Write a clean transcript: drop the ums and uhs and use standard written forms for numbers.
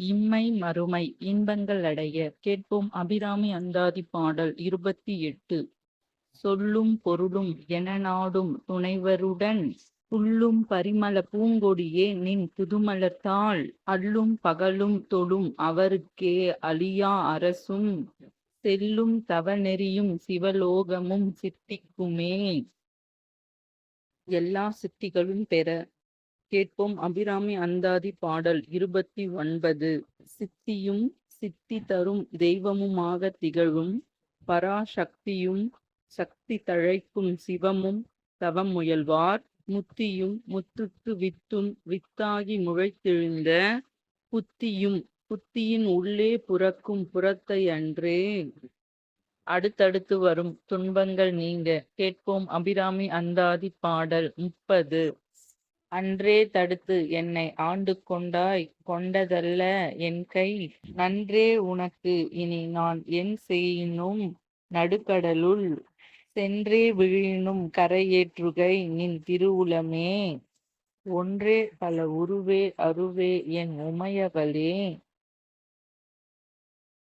இம்மை மறுமை இன்பங்கள் அடைய கேட்போம் அபிராமி அந்தாதி பாடல் 28. சொல்லும் பொருளும் என நாடும் துணைவருடன் புல்லும் பரிமள பூங்கொடியே நின் புதுமலர்த்தாள் அல்லும் பகலும் தொழும் அவருக்கே அழியா அரசும் செல்லும் தவநெறியும் சிவலோகமும் சித்திக்குமே. எல்லா சித்திகளும் பெற கேட்போம் அபிராமி அந்தாதி பாடல் 29. சித்தியும் சித்தி தரும் தெய்வமுமாக திகழும் பராசக்தியும் சக்தி தழைக்கும் சிவமும் தவம் முயல்வார் முத்தியும் முத்துக்கு வித்தும் வித்தாகி முளைத்தெழுந்த புத்தியும் புத்தியின் உள்ளே புறக்கும் புறத்தை அன்றே. அடுத்தடுத்து வரும் துன்பங்கள் நீங்க கேட்போம் அபிராமி அந்தாதி பாடல் 30. அன்றே தடுத்து என்னை ஆண்டு கொண்டாய் கொண்டதல்ல என் கை நன்றே உனக்கு இனி நான் என் செய்யினும் நடுக்கடலுள் சென்றே விழினும் கரையேற்றுகை நின் திருவுளமே ஒன்றே பல உருவே அருவே என் உமையவளே